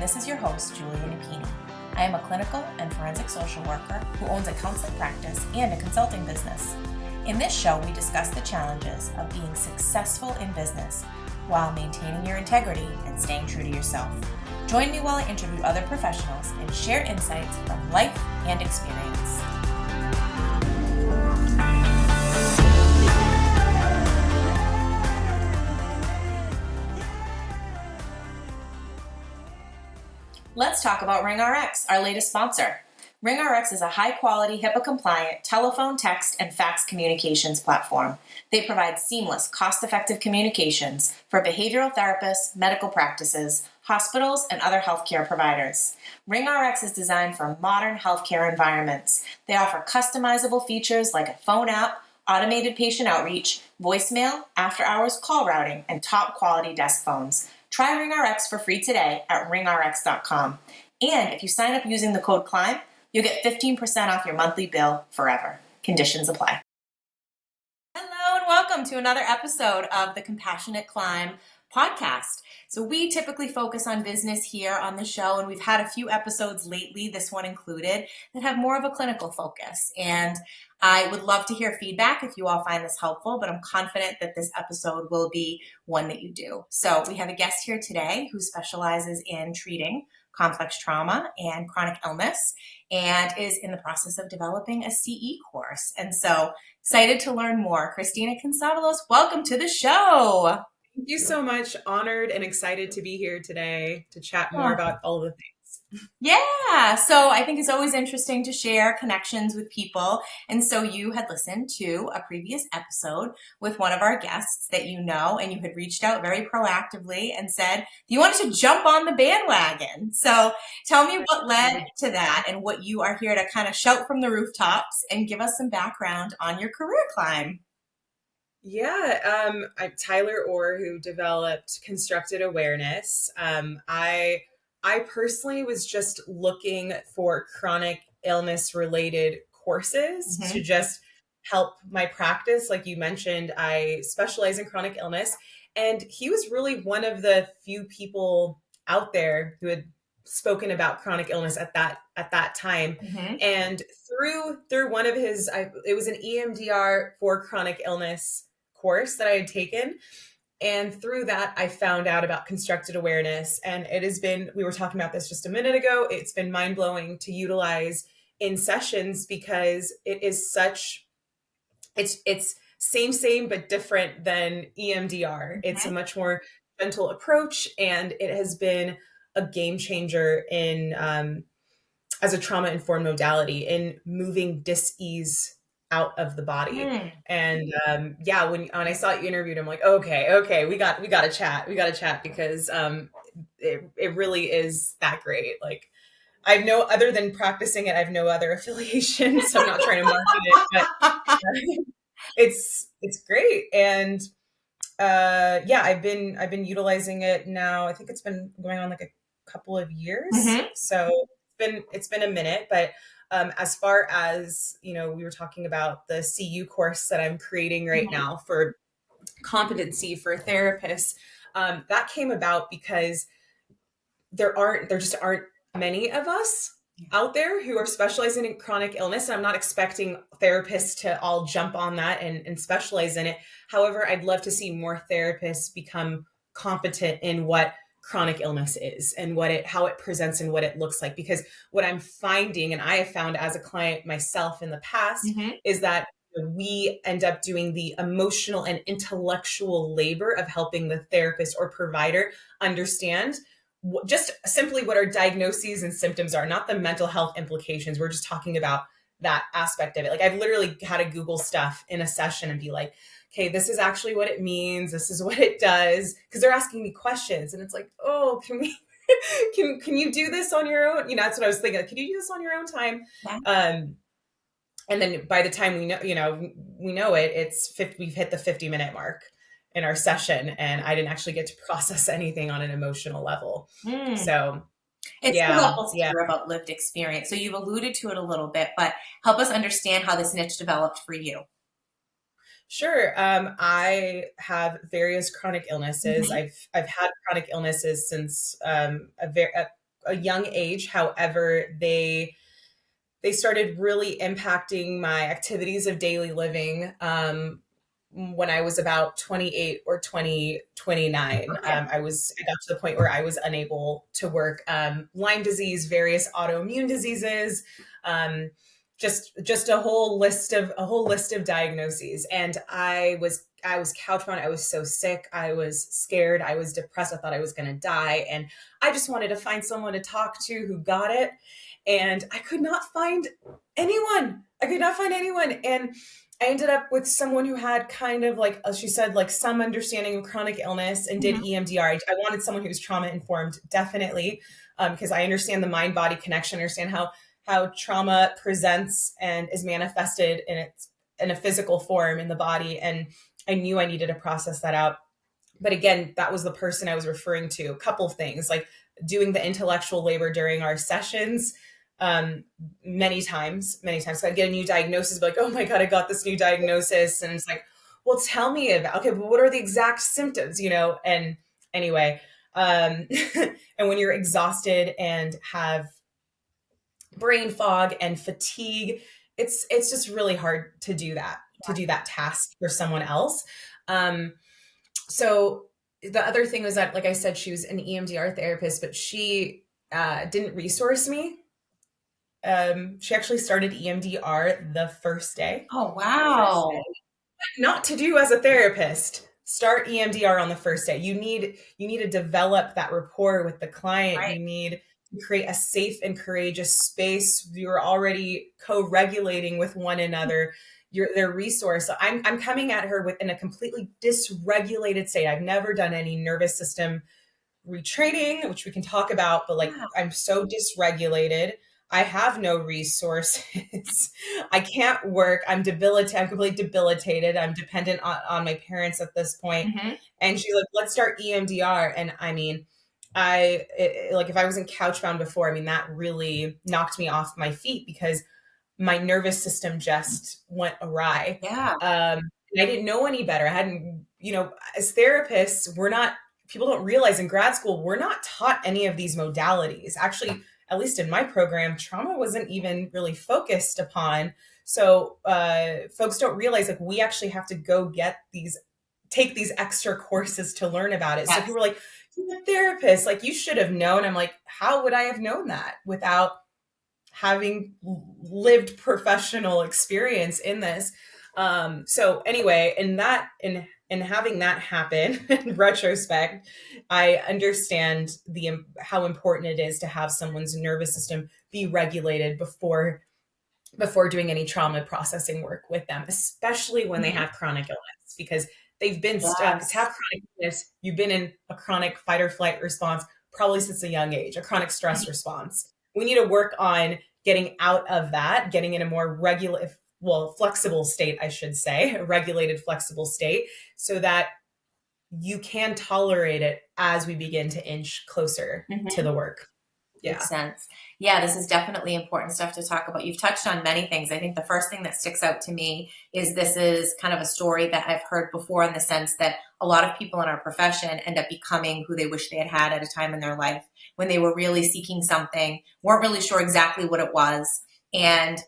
this is your host, Julia Napini. I am a clinical and forensic social worker who owns a counseling practice and a consulting business. In this show, we discuss the challenges of being successful in business while maintaining your integrity and staying true to yourself. Join me while I interview other professionals and share insights from life and experience. Let's talk about RingRx, our latest sponsor. RingRx is a high-quality, HIPAA-compliant telephone, text, and fax communications platform. They provide seamless, cost-effective communications for behavioral therapists, medical practices, hospitals, and other healthcare providers. RingRx is designed for modern healthcare environments. They offer customizable features like a phone app, automated patient outreach, voicemail, after-hours call routing, and top-quality desk phones. Try RingRx for free today at ringrx.com. And if you sign up using the code CLIMB, you'll get 15% off your monthly bill forever. Conditions apply. Hello and welcome to another episode of the Compassionate Climb podcast. So we typically focus on business here on the show, and we've had a few episodes lately, this one included, that have more of a clinical focus. And I would love to hear feedback if you all find this helpful, but I'm confident that this episode will be one that you do. So we have a guest here today who specializes in treating complex trauma and chronic illness and is in the process of developing a CE course. And so excited to learn more. Christina Kantzavelos, welcome to the show. Thank you so much. Honored and excited to be here today to chat more about all of the things. Yeah. So I think it's always interesting to share connections with people. And so you had listened to a previous episode with one of our guests that you know, and you had reached out very proactively and said you wanted to jump on the bandwagon. So tell me what led to that and what you are here to kind of shout from the rooftops and give us some background on your career climb. Yeah, I'm Tyler Orr, who developed constructed awareness. I personally was just looking for chronic illness related courses to just help my practice. Like you mentioned, I specialize in chronic illness, and he was really one of the few people out there who had spoken about chronic illness at that time. And through one of his, it was an EMDR for chronic illness course that I had taken. And through that, I found out about constructed awareness. And it has been, we were talking about this just a minute ago, it's been mind-blowing to utilize in sessions because it is such, it's same, but different than EMDR. It's a much more gentle approach, and it has been a game changer in, as a trauma-informed modality in moving dis-ease out of the body. And when I saw you interviewed, I'm like, okay, we got to chat because it really is that great. Like I've no, other than practicing it, I have no other affiliation, so I'm not trying to market it, but it's great. And I've been utilizing it now. I think it's been going on like a couple of years, so it's been a minute, but as far as, we were talking about the CU course that I'm creating right now for competency for therapists, that came about because there just aren't many of us out there who are specializing in chronic illness. And I'm not expecting therapists to all jump on that and specialize in it. However, I'd love to see more therapists become competent in what chronic illness is and how it presents and what it looks like. Because what I'm finding, and I have found as a client myself in the past, is that we end up doing the emotional and intellectual labor of helping the therapist or provider understand just simply what our diagnoses and symptoms are, not the mental health implications. We're just talking about that aspect of it. Like I've literally had to Google stuff in a session and be like, okay, this is actually what it means. This is what it does. Because they're asking me questions, and it's like, oh, can we, can you do this on your own? That's what I was thinking. Like, can you do this on your own time? Yeah. And then by the time we know it, we've hit the 50-minute mark in our session, and I didn't actually get to process anything on an emotional level. So it's helpful to hear about lived experience. So you've alluded to it a little bit, but help us understand how this niche developed for you. Sure. I have various chronic illnesses. I've had chronic illnesses since a young age. However, they started really impacting my activities of daily living when I was about 28 or 29. Okay. I got to the point where I was unable to work. Lyme disease, various autoimmune diseases, just a whole list of diagnoses. And I was couchbound. I was so sick. I was scared. I was depressed. I thought I was going to die. And I just wanted to find someone to talk to who got it. And I could not find anyone. And I ended up with someone who had kind of like, as she said, like some understanding of chronic illness and did EMDR. I wanted someone who was trauma informed, definitely, because I understand the mind body connection, understand how trauma presents and is manifested in a physical form in the body. And I knew I needed to process that out. But again, that was the person I was referring to. A couple things, like doing the intellectual labor during our sessions, many times. So I'd get a new diagnosis, be like, oh my God, I got this new diagnosis. And it's like, well, tell me about, okay, but what are the exact symptoms, And anyway, and when you're exhausted and have brain fog and fatigue, it's just really hard to do that task for someone else. So the other thing was that, like I said, she was an EMDR therapist, but she didn't resource me. She actually started EMDR the first day. Oh, wow. Not to do as a therapist. Start EMDR on the first day. You need to develop that rapport with the client. Right. You need to create a safe and courageous space. You're already co-regulating with one another. You're their resource. So I'm coming at her in a completely dysregulated state. I've never done any nervous system retraining, which we can talk about, but Wow. I'm so dysregulated. I have no resources. I can't work. I'm completely debilitated. I'm dependent on my parents at this point. And she's like, let's start EMDR. And I mean, like if I wasn't couchbound before, I mean, that really knocked me off my feet because my nervous system just went awry. Yeah. And I didn't know any better. I hadn't, as therapists, people don't realize in grad school, we're not taught any of these modalities. Actually, at least in my program, trauma wasn't even really focused upon. So folks don't realize like we actually have to go take these extra courses to learn about it. Yes. So people were like, you're a therapist, like you should have known. I'm like, how would I have known that without having lived professional experience in this? So anyway, in having that happen in retrospect, I understand how important it is to have someone's nervous system be regulated before doing any trauma processing work with them, especially when they have chronic illness, because they've been stuck. To have chronic illness, you've been in a chronic fight or flight response probably since a young age, a chronic stress response. We need to work on getting out of that, getting in a more flexible state, I should say, a regulated, flexible state, so that you can tolerate it as we begin to inch closer to the work. Yeah. Makes sense. Yeah, this is definitely important stuff to talk about. You've touched on many things. I think the first thing that sticks out to me is this is kind of a story that I've heard before, in the sense that a lot of people in our profession end up becoming who they wish they had had at a time in their life when they were really seeking something, weren't really sure exactly what it was, and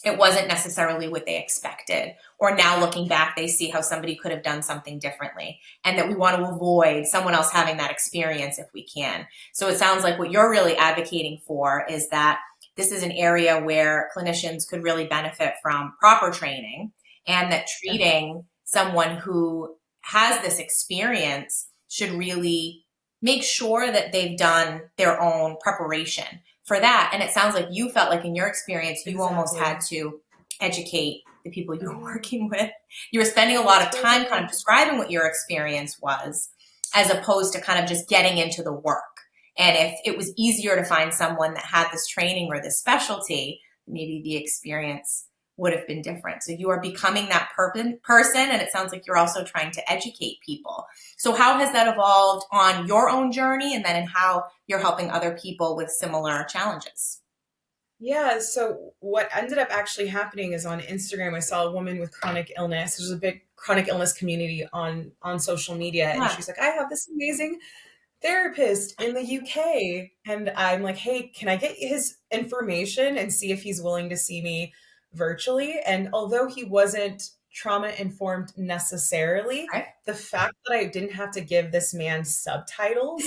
it wasn't necessarily what they expected. Or now looking back, they see how somebody could have done something differently, and that we want to avoid someone else having that experience if we can. So it sounds like what you're really advocating for is that this is an area where clinicians could really benefit from proper training, and that treating someone who has this experience should really make sure that they've done their own preparation for that. And it sounds like you felt like in your experience, you almost had to educate the people you were working with. You were spending a lot of time kind of describing what your experience was, as opposed to kind of just getting into the work. And if it was easier to find someone that had this training or this specialty, maybe the experience would have been different. So you are becoming that person, and it sounds like you're also trying to educate people. So how has that evolved on your own journey, and then in how you're helping other people with similar challenges? Yeah, so what ended up actually happening is on Instagram, I saw a woman with chronic illness. There's a big chronic illness community on social media. And she's like, I have this amazing therapist in the UK. And I'm like, hey, can I get his information and see if he's willing to see me virtually? And although he wasn't trauma informed necessarily, Right. the fact that I didn't have to give this man subtitles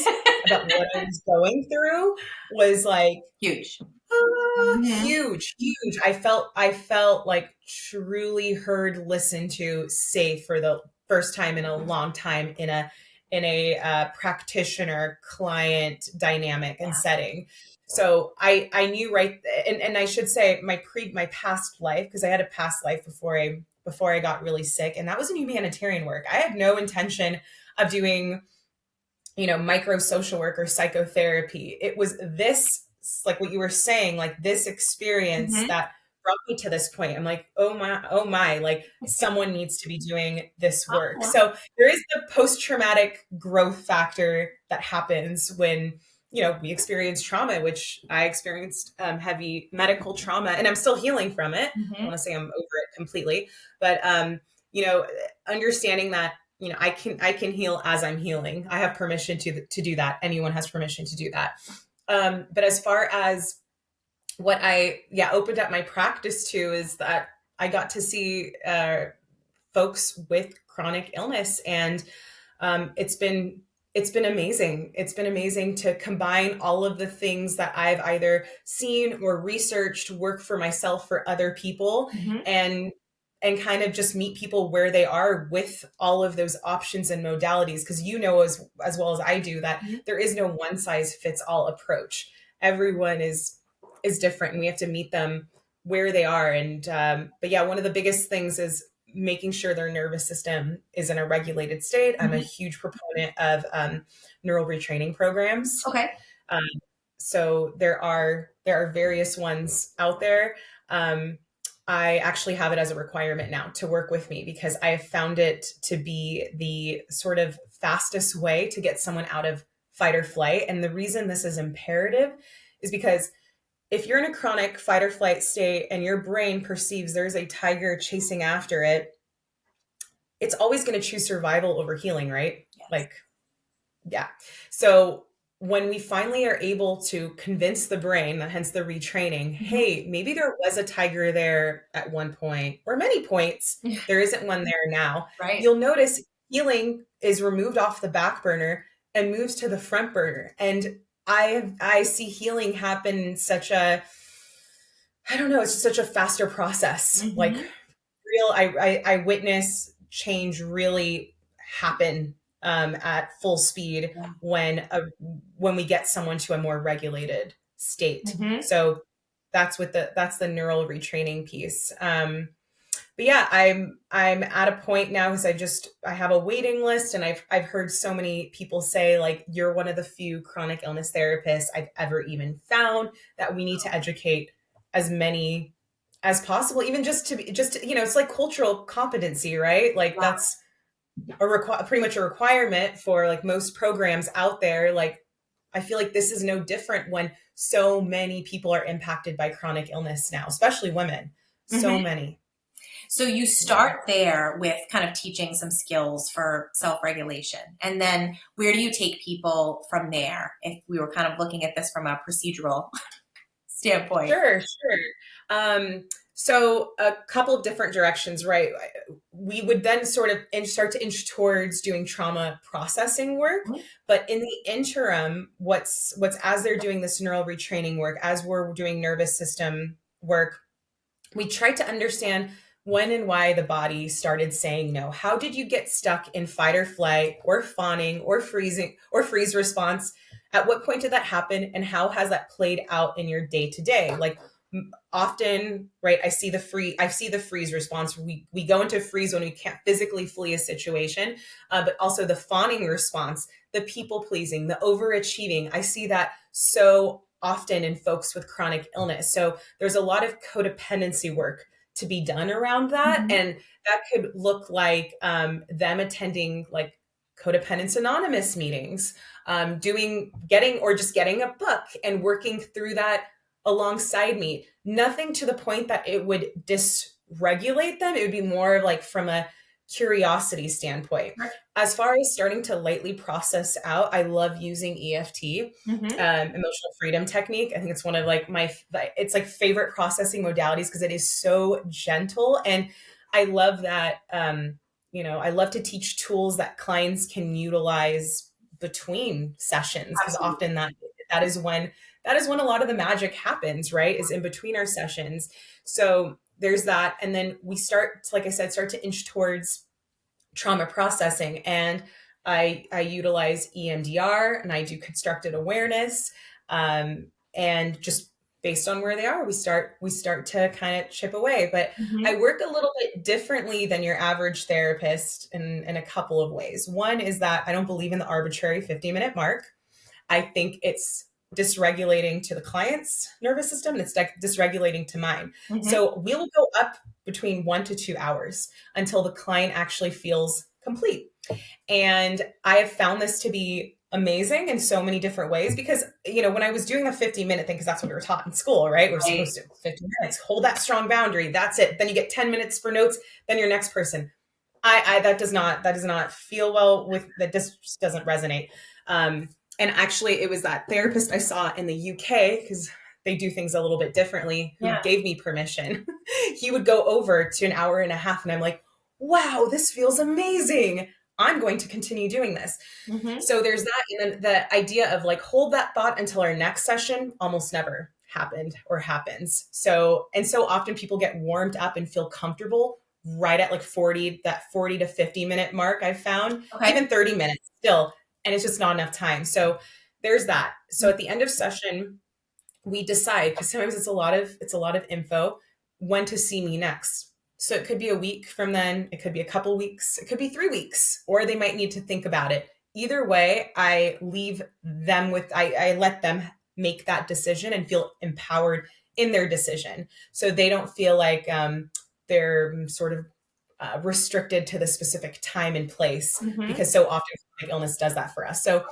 about what I was going through was like Huge. Mhm. huge, huge. I felt like truly heard, listened to, safe for the first time in a long time in a practitioner client dynamic and setting. So I knew right, and I should say my past life, because I had a past life before I got really sick, and that was in humanitarian work. I had no intention of doing, micro social work or psychotherapy. It was this, like what you were saying, like this experience Mhm. that brought me to this point. I'm like, oh my, like someone needs to be doing this work. Wow. So there is the post-traumatic growth factor that happens when, we experience trauma, which I experienced heavy medical trauma, and I'm still healing from it. I Mhm. want to say I'm over it completely, but you know, understanding that, I can heal as I'm healing. I have permission to do that. Anyone has permission to do that. But as far as what I opened up my practice to is that I got to see folks with chronic illness, and it's been amazing. It's been amazing to combine all of the things that I've either seen or researched, work for myself, for other people, Mhm. and kind of just meet people where they are with all of those options and modalities. Because as well as I do that Mhm. there is no one size fits all approach. Everyone is different, and we have to meet them where they are. And but yeah, one of the biggest things is making sure their nervous system is in a regulated state. I'm a Mhm. huge proponent of neural retraining programs. Okay. Um, so there are various ones out there. Um, I actually have it as a requirement now to work with me, because I have found it to be the sort of fastest way to get someone out of fight or flight. And the reason this is imperative is because if you're in a chronic fight or flight state and your brain perceives there's a tiger chasing after it, it's always going to choose survival over healing, right? Yes. Like, yeah. So when we finally are able to convince the brain, hence the retraining, Mhm. hey, maybe there was a tiger there at one point, or many points, there isn't one there now, Right. you'll notice healing is removed off the back burner and moves to the front burner. And I see healing happen in such a, I don't know, it's just such a faster process. Like Mhm. I witness change really happen at full speed Yeah. when we get someone to a more regulated state. Mhm. So that's the neural retraining piece. But yeah, I'm at a point now, because I have a waiting list, and I've heard so many people say, like, you're one of the few chronic illness therapists I've ever even found, that we need to educate as many as possible, even it's like cultural competency, right? Like Wow. that's pretty much a requirement for like most programs out there. Like I feel like this is no different when so many people are impacted by chronic illness now, especially women. So Mhm. many. So you Yeah. start there with kind of teaching some skills for self-regulation. And then where do you take people from there? If we were kind of looking at this from a procedural standpoint. Sure, sure. So a couple of different directions, right? We would then sort of start to inch towards doing trauma processing work, Mhm. but in the interim, what's as they're doing this neural retraining work, as we're doing nervous system work, we try to understand when and why the body started saying no. How did you get stuck in fight or flight or fawning or freezing or freeze response? At what point did that happen, and how has that played out in your day to day? Like often, right, I see the freeze response. We go into freeze when we can't physically flee a situation, but also the fawning response, the people pleasing, the overachieving. I see that so often in folks with chronic illness. So there's a lot of codependency work to be done around that. Mhm. And that could look like them attending like Codependence Anonymous meetings, getting a book and working through that alongside me. Nothing to the point that it would dysregulate them. It would be more like from a curiosity standpoint. Right. As far as starting to lightly process out, I love using EFT, emotional freedom technique. I think it's one of like it's like favorite processing modalities because it is so gentle. And I love that, I love to teach tools that clients can utilize between sessions, because often that is when a lot of the magic happens, right? Is in between our sessions. So there's that. And then we start, like I said, start to inch towards trauma processing. And I utilize EMDR and I do constructed awareness. And just based on where they are, we start to kind of chip away. But I work a little bit differently than your average therapist in a couple of ways. One is that I don't believe in the arbitrary 50-minute mark. I think it's dysregulating to the client's nervous system and it's dysregulating to mine. So we'll go up between 1 to 2 hours until the client actually feels complete. And I have found this to be amazing in so many different ways because, when I was doing the 50-minute thing, because that's what we were taught in school, right? We're supposed to 50 minutes, hold that strong boundary. That's it. Then you get 10 minutes for notes. Then your next person. That does not feel well with that. Just doesn't resonate. And actually, it was that therapist I saw in the UK, because they do things a little bit differently, who gave me permission. He would go over to an hour and a half, and I'm like, wow, this feels amazing. I'm going to continue doing this. So there's that. And then the idea of like, hold that thought until our next session almost never happened or happens. So often people get warmed up and feel comfortable right at like 40 to 50 minute mark. I've found even 30 minutes still. And it's just not enough time. So there's that. So at the end of session, we decide, because sometimes it's a lot of info, when to see me next. So it could be a week from then, it could be a couple weeks, it could be 3 weeks, or they might need to think about it. Either way, I leave them with, I let them make that decision and feel empowered in their decision. So they don't feel like they're sort of restricted to the specific time and place, because so often chronic illness does that for us. So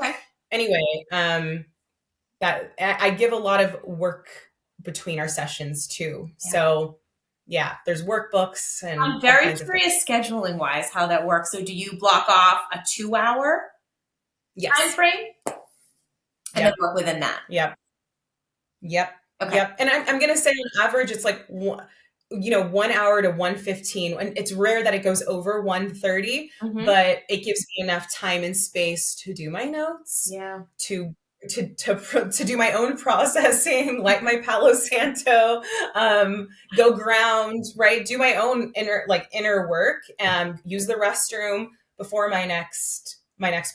anyway, that I give a lot of work between our sessions too. So yeah, there's workbooks and I'm very curious scheduling wise how that works. So do you block off a 2-hour time frame and then work within that? Yep. Okay. Yep. And I'm going to say on average, it's like 1 hour to 1:15, and it's rare that it goes over 1:30, but it gives me enough time and space to do my notes, to do my own processing, light my Palo Santo, go ground, right? Do my own inner work, and use the restroom before my next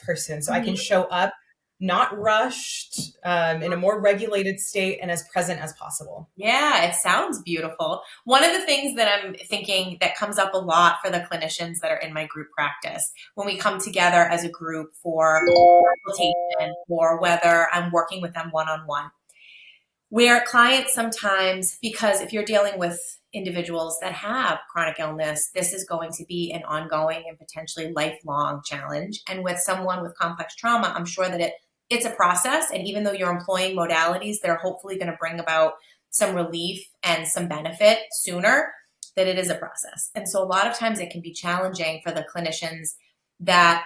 person, so I can show up not rushed, in a more regulated state and as present as possible. Yeah, it sounds beautiful. One of the things that I'm thinking that comes up a lot for the clinicians that are in my group practice, when we come together as a group for consultation or whether I'm working with them one-on-one, where clients sometimes, because if you're dealing with individuals that have chronic illness, this is going to be an ongoing and potentially lifelong challenge. And with someone with complex trauma, I'm sure that it's a process. And even though you're employing modalities that are hopefully going to bring about some relief and some benefit sooner, that it is a process. And so a lot of times it can be challenging for the clinicians that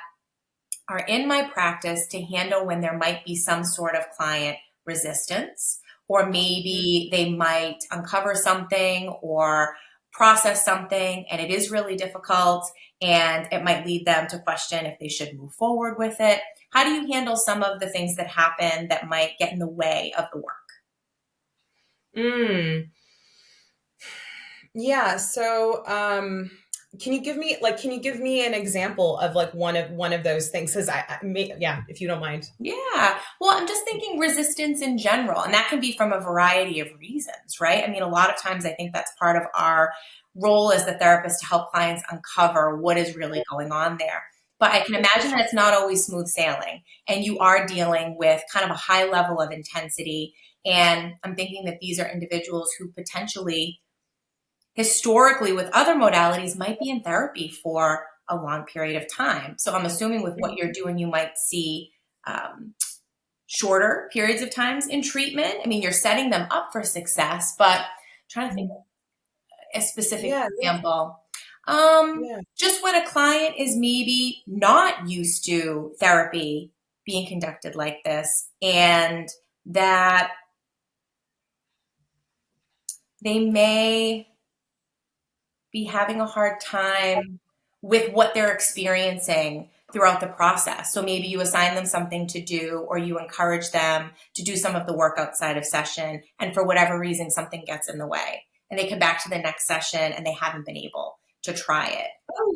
are in my practice to handle when there might be some sort of client resistance, or maybe they might uncover something or process something and it is really difficult and it might lead them to question if they should move forward with it. How do you handle some of the things that happen that might get in the way of the work? Yeah. So, can you give me an example of like one of those things? Cause if you don't mind. Yeah. Well, I'm just thinking resistance in general, and that can be from a variety of reasons, right? I mean, a lot of times I think that's part of our role as the therapist to help clients uncover what is really going on there. But I can imagine that it's not always smooth sailing, and you are dealing with kind of a high level of intensity. And I'm thinking that these are individuals who potentially, historically with other modalities, might be in therapy for a long period of time. So I'm assuming with what you're doing, you might see shorter periods of times in treatment. I mean, you're setting them up for success, but I'm trying to think of a specific example. Just when a client is maybe not used to therapy being conducted like this, and that they may be having a hard time with what they're experiencing throughout the process. So maybe you assign them something to do, or you encourage them to do some of the work outside of session, and for whatever reason, something gets in the way, and they come back to the next session and they haven't been able to try it. Oh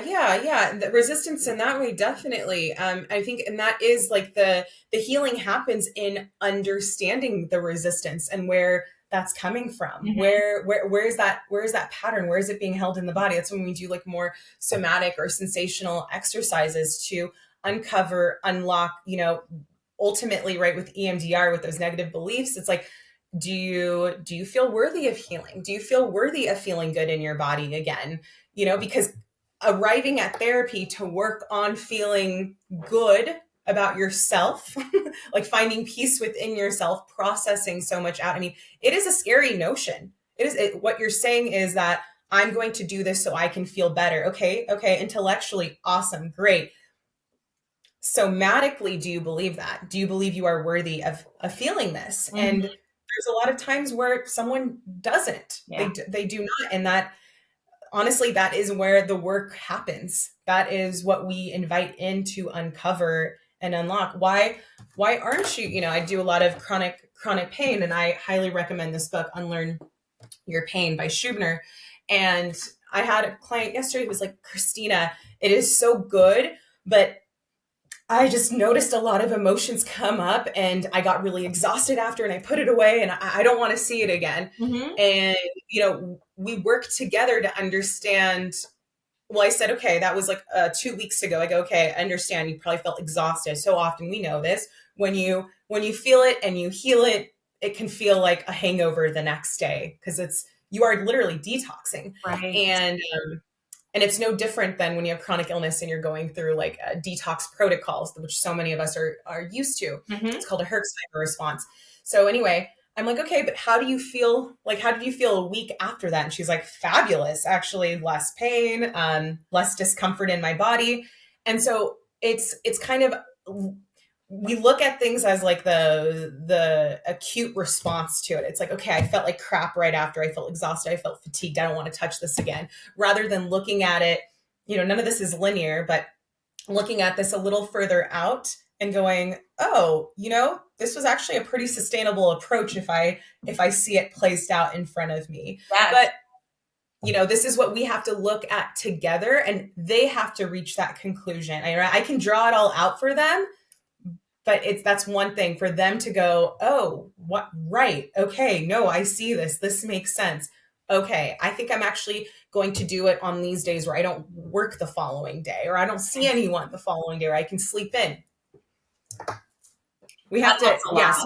yeah. The resistance in that way, definitely. I think, and that is like the healing happens in understanding the resistance and where that's coming from. Mhm. Where is that pattern? Where is it being held in the body? That's when we do like more somatic or sensational exercises to uncover, unlock, ultimately, right, with EMDR, with those negative beliefs. It's like, do you feel worthy of healing? Do you feel worthy of feeling good in your body again? Because arriving at therapy to work on feeling good about yourself, like finding peace within yourself, processing so much out. I mean, it is a scary notion. What you're saying is that I'm going to do this so I can feel better. Okay. Intellectually, awesome. Great. Somatically, do you believe that? Do you believe you are worthy of feeling this? Mhm. And there's a lot of times where someone doesn't. Yeah. They do not. And that, honestly, that is where the work happens. That is what we invite in to uncover and unlock. Why aren't you, I do a lot of chronic pain, and I highly recommend this book, Unlearn Your Pain by Schubiner. And I had a client yesterday who was like, Christina, it is so good, but I just noticed a lot of emotions come up, and I got really exhausted after, and I put it away, and I don't want to see it again. Mhm. And, we work together to understand. Well, I said, okay, that was like 2 weeks ago. I go, okay, I understand. You probably felt exhausted. So often we know this. When you feel it and you heal it, it can feel like a hangover the next day, because you are literally detoxing. Right. And it's no different than when you have chronic illness and you're going through like detox protocols, which so many of us are used to. Mhm. It's called a Herxheimer response. So anyway, I'm like, okay, but how do you feel? Like, how did you feel a week after that? And she's like, fabulous, actually, less pain, less discomfort in my body. And so it's kind of, we look at things as like the acute response to it. It's like, okay, I felt like crap right after. I felt exhausted. I felt fatigued. I don't want to touch this again. Rather than looking at it, none of this is linear, but looking at this a little further out and going, oh, this was actually a pretty sustainable approach if I see it placed out in front of me. Yes. But this is what we have to look at together, and they have to reach that conclusion. I can draw it all out for them, but that's one thing for them to go, oh, what? Right. Okay. No, I see this. This makes sense. Okay. I think I'm actually going to do it on these days where I don't work the following day, or I don't see anyone the following day, or I can sleep in. We have to, yeah.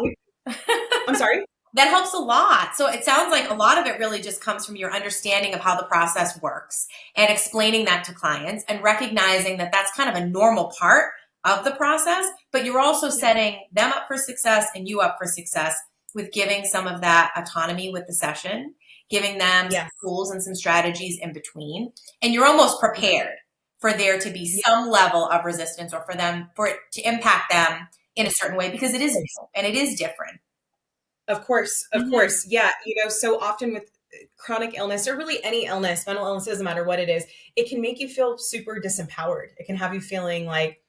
I'm sorry? That helps a lot. So it sounds like a lot of it really just comes from your understanding of how the process works and explaining that to clients and recognizing that that's kind of a normal part of the process, but you're also setting them up for success and you up for success with giving some of that autonomy with the session, giving them some tools and some strategies in between. And you're almost prepared for there to be some level of resistance, or for it to impact them in a certain way, because it is new and it is different. Of course. Yeah. So often with chronic illness, or really any illness, mental illness, doesn't matter what it is, it can make you feel super disempowered. It can have you feeling like,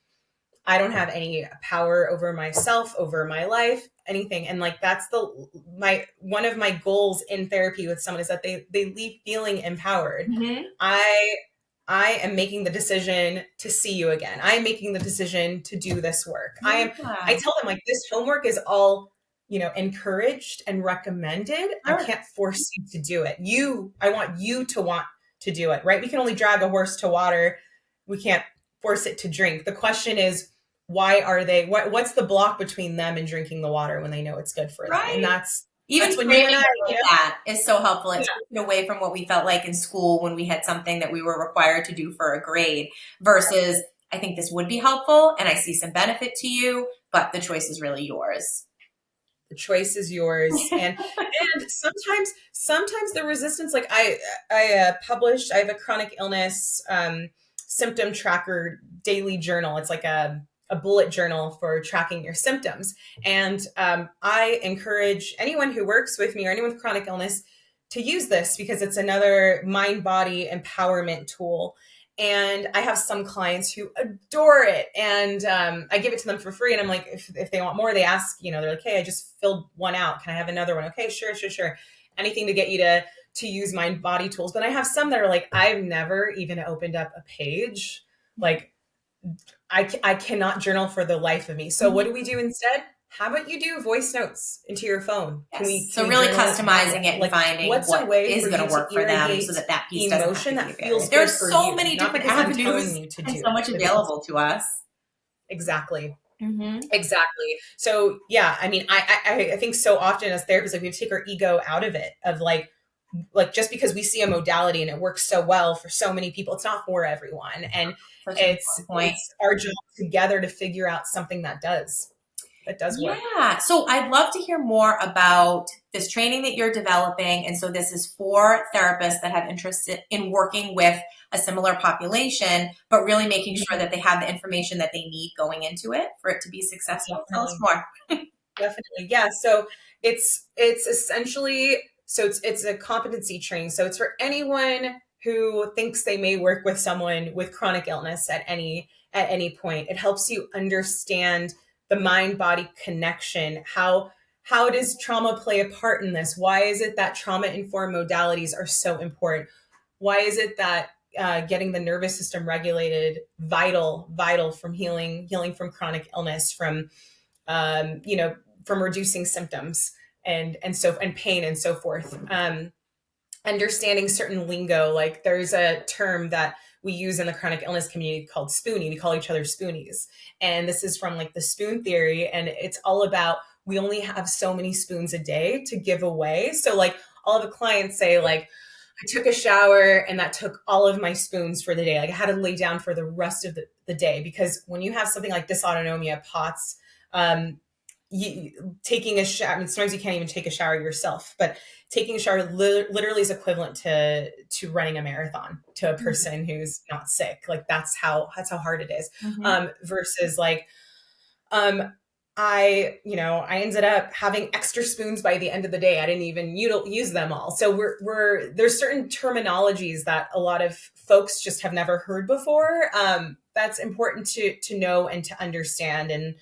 I don't have any power over myself, over my life, anything. And like, that's one of my goals in therapy with someone is that they leave feeling empowered. Mm-hmm. I am making the decision to see you again. I am making the decision to do this work. I tell them, like, this homework is all, encouraged and recommended. Sure. I can't force you to do it. I want you to want to do it, right? We can only drag a horse to water. We can't force it to drink. The question is, what's the block between them and drinking the water when they know it's good for them? And that's even when framing that is so helpful. It's away from what we felt like in school when we had something that we were required to do for a grade, versus I think this would be helpful and I see some benefit to you, but the choice is really yours. The choice is yours. And sometimes the resistance, like I published, I have a chronic illness symptom tracker daily journal. It's like a bullet journal for tracking your symptoms. And I encourage anyone who works with me or anyone with chronic illness to use this, because it's another mind body empowerment tool. And I have some clients who adore it, and I give it to them for free. And I'm like, if they want more, they ask, they're like, hey, I just filled one out, can I have another one? Okay, sure. Anything to get you to use mind body tools. But I have some that are like, I've never even opened up a page. Like, I cannot journal for the life of me. So what do we do instead? How about you do voice notes into your phone? Yes. So really customizing it and finding what is going to work for them, so that piece doesn't have to be varied. There's so many different avenues and so much available to us. Exactly. Mm-hmm. Exactly. So yeah, I mean, I think so often as therapists, like, we have to take our ego out of it, of like just because we see a modality and it works so well for so many people, it's not for everyone. And it's our job together to figure out something that does work. Yeah. So I'd love to hear more about this training that you're developing. And so this is for therapists that have interest in working with a similar population, but really making sure that they have the information that they need going into it for it to be successful. Tell us more. Definitely. Yeah. So it's essentially, it's a competency training. So it's for anyone who thinks they may work with someone with chronic illness at any point. It helps you understand the mind-body connection. How does trauma play a part in this? Why is it that trauma-informed modalities are so important? Why is it that getting the nervous system regulated vital from healing from chronic illness, from from reducing symptoms and pain and so forth. Understanding certain lingo, like there's a term that we use in the chronic illness community called spoonie. We call each other spoonies. And this is from like the spoon theory. And it's all about, we only have so many spoons a day to give away. So like all of the clients say, like, I took a shower and that took all of my spoons for the day. Like I had to lay down for the rest of the day, because when you have something like dysautonomia, POTS, taking a shower, I mean, sometimes you can't even take a shower yourself, but taking a shower literally is equivalent to running a marathon to a person who's not sick. Like that's how hard it is. Versus like, I ended up having extra spoons by the end of the day. I didn't even use them all. So there's certain terminologies that a lot of folks just have never heard before. That's important to know and to understand. And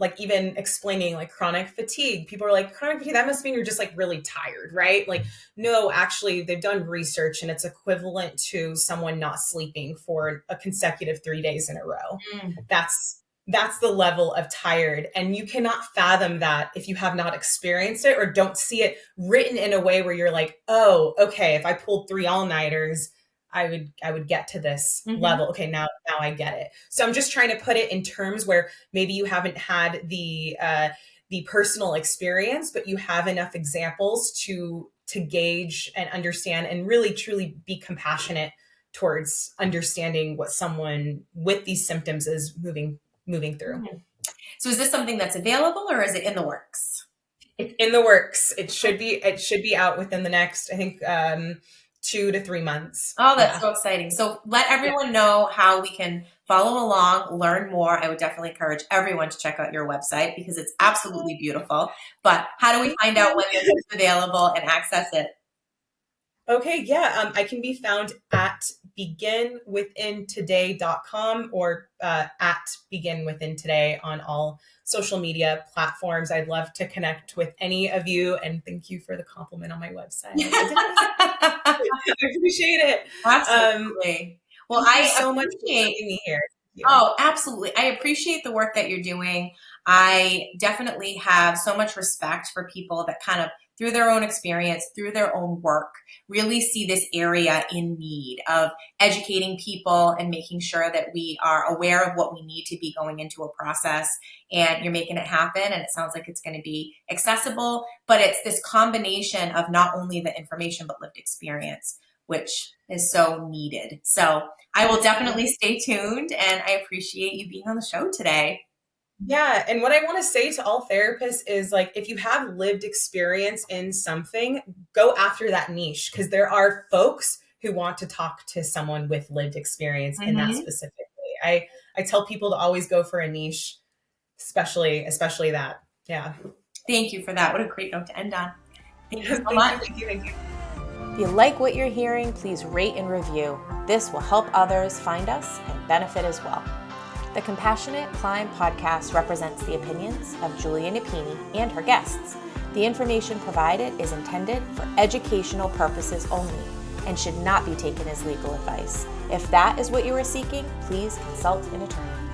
like even explaining like chronic fatigue, people are like, chronic fatigue, that must mean you're just like really tired, right? Like, no, actually they've done research and it's equivalent to someone not sleeping for a consecutive 3 days in a row. That's the level of tired. And you cannot fathom that if you have not experienced it or don't see it written in a way where you're like, oh, okay, if I pulled 3 all-nighters, I would get to this level. Okay, now I get it. So I'm just trying to put it in terms where maybe you haven't had the personal experience, but you have enough examples to gauge and understand and really truly be compassionate towards understanding what someone with these symptoms is moving through. So is this something that's available, or is it in the works? It's in the works. It should be out within the next, I think, 2 to 3 months. Oh, that's so exciting. So let everyone know how we can follow along, learn more. I would definitely encourage everyone to check out your website because it's absolutely beautiful. But how do we find out when this is available and access it? Okay, yeah. I can be found at beginwithintoday.com or at beginwithintoday on all social media platforms. I'd love to connect with any of you, and thank you for the compliment on my website. I appreciate it. Absolutely. Well, thank you so much for having me here. Oh, absolutely. I appreciate the work that you're doing. I definitely have so much respect for people that kind of, through their own experience, through their own work, really see this area in need of educating people and making sure that we are aware of what we need to be going into a process. And you're making it happen. And it sounds like it's going to be accessible, but it's this combination of not only the information, but lived experience, which is so needed. So I will definitely stay tuned, and I appreciate you being on the show today. Yeah. And what I want to say to all therapists is like, if you have lived experience in something, go after that niche, because there are folks who want to talk to someone with lived experience in that specifically. I tell people to always go for a niche, especially that. Yeah. Thank you for that. What a great note to end on. Thank you so Thank much. you. Thank you. If you like what you're hearing, please rate and review. This will help others find us and benefit as well. The Compassionate Climb podcast represents the opinions of Julia Napini and her guests. The information provided is intended for educational purposes only and should not be taken as legal advice. If that is what you are seeking, please consult an attorney.